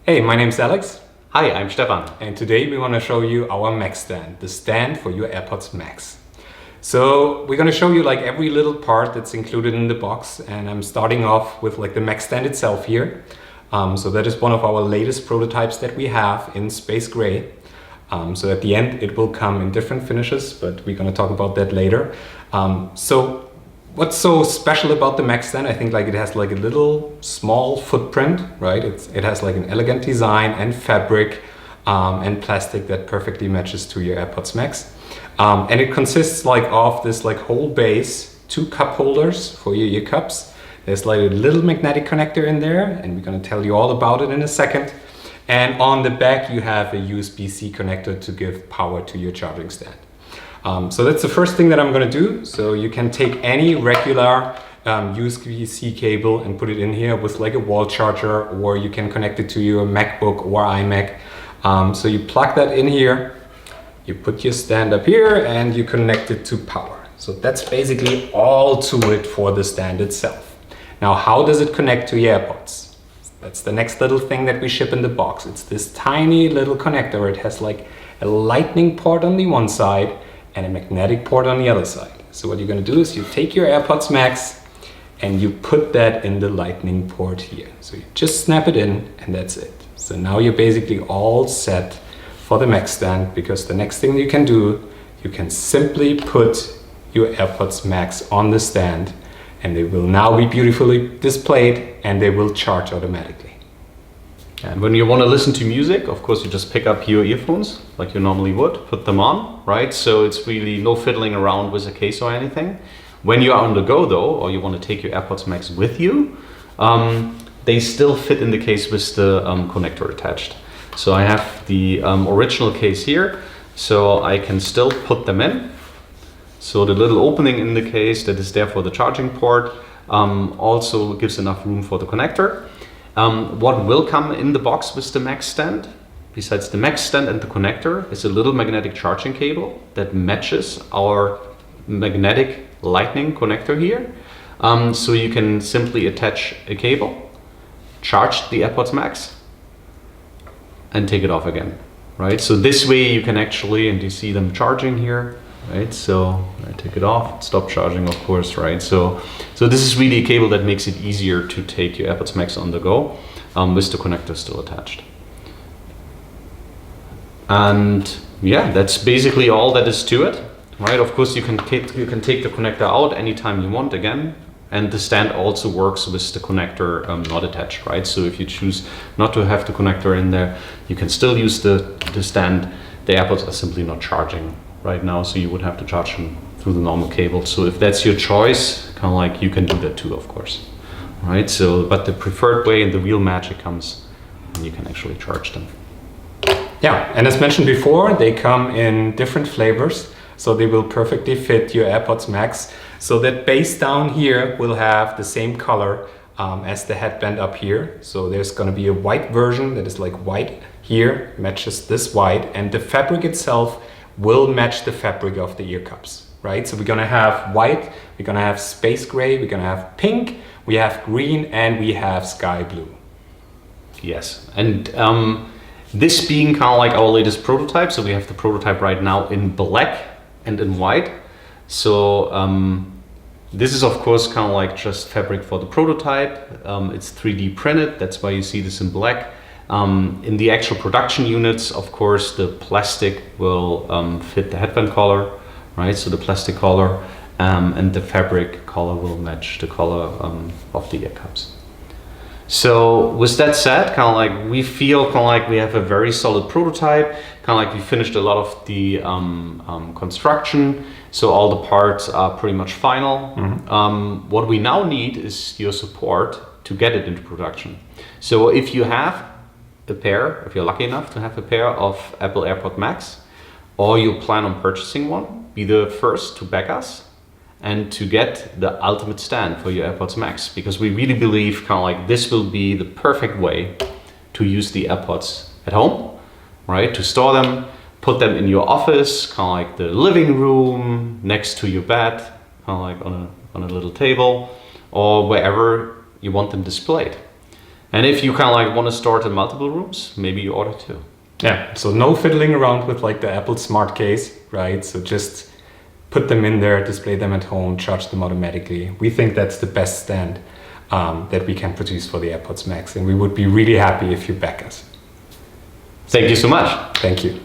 Hey, my name's Alex. Hi, I'm Stefan. And today we want to show you our Max stand, the stand for your AirPods Max. So we're going to show you like every little part that's included in the box, and I'm starting off with like the Max stand itself here. So that is one of our latest prototypes that we have in space gray. So at the end it will come in different finishes, but we're going to talk about that later. So what's so special about the Max stand? I think like it has like a little small footprint, right? It has like an elegant design and fabric and plastic that perfectly matches to your AirPods Max. And it consists like of this like whole base, 2 cup holders for your ear cups. There's like a little magnetic connector in there, and we're gonna tell you all about it in a second. And on the back you have a USB-C connector to give power to your charging stand. So that's the first thing that I'm going to do. So you can take any regular USB-C cable and put it in here with like a wall charger, or you can connect it to your MacBook or iMac. So you plug that in here, you put your stand up here, and you connect it to power. So that's basically all to it for the stand itself. Now, how does it connect to your AirPods? That's the next little thing that we ship in the box. It's this tiny little connector. It has like a lightning port on the one side and a magnetic port on the other side. So what you're going to do is you take your AirPods Max and you put that in the lightning port here. So you just snap it in and that's it. So now you're basically all set for the Max stand, because the next thing you can do, you can simply put your AirPods Max on the stand and they will now be beautifully displayed and they will charge automatically. And when you want to listen to music, of course, you just pick up your earphones like you normally would, put them on, right? So it's really no fiddling around with a case or anything. When you are on the go though, or you want to take your AirPods Max with you, they still fit in the case with the connector attached. So I have the original case here, so I can still put them in. So the little opening in the case that is there for the charging port also gives enough room for the connector. What will come in the box with the Max stand, besides the Max stand and the connector, is a little magnetic charging cable that matches our magnetic lightning connector here. So you can simply attach a cable, charge the AirPods Max, and take it off again, right? So this way you can actually, and you see them charging here, right? So I take it off, stop charging, of course, right? So this is really a cable that makes it easier to take your AirPods Max on the go with the connector still attached. And yeah, that's basically all that is to it, right? Of course, you can take the connector out anytime you want again. And the stand also works with the connector not attached, right? So if you choose not to have the connector in there, you can still use the stand. The AirPods are simply not charging right now, so you would have to charge them through the normal cable. So if that's your choice, kind of like you can do that too, of course, right? So, but the preferred way and the real magic comes when you can actually charge them. Yeah, and as mentioned before, they come in different flavors, so they will perfectly fit your AirPods Max. So that base down here will have the same color as the headband up here. So there's going to be a white version that is like white here, matches this white, and the fabric itself will match the fabric of the ear cups, right? So we're going to have white, we're going to have space gray, we're going to have pink, we have green, and we have sky blue. Yes, and this being kind of like our latest prototype, so we have the prototype right now in black and in white. So this is of course kind of like just fabric for the prototype. It's 3D printed, that's why you see this in black. In the actual production units, of course, the plastic will fit the headband color, right? So the plastic color and the fabric color will match the color of the ear cups. So with that said, kind of like we feel kind of like we have a very solid prototype, kind of like we finished a lot of the construction. So all the parts are pretty much final. Mm-hmm. What we now need is your support to get it into production. So if you have a pair, if you're lucky enough to have a pair of Apple AirPod Max, or you plan on purchasing one, be the first to back us and to get the ultimate stand for your AirPods Max, because we really believe kind of like this will be the perfect way to use the AirPods at home, right? To store them, put them in your office, kind of like the living room, next to your bed, kind of like on a little table, or wherever you want them displayed. And if you kind of like want to start in multiple rooms, maybe you order two. Yeah, so no fiddling around with like the Apple Smart Case, right? So just put them in there, display them at home, charge them automatically. We think that's the best stand that we can produce for the AirPods Max, and we would be really happy if you back us. Thank you so much. Thank you.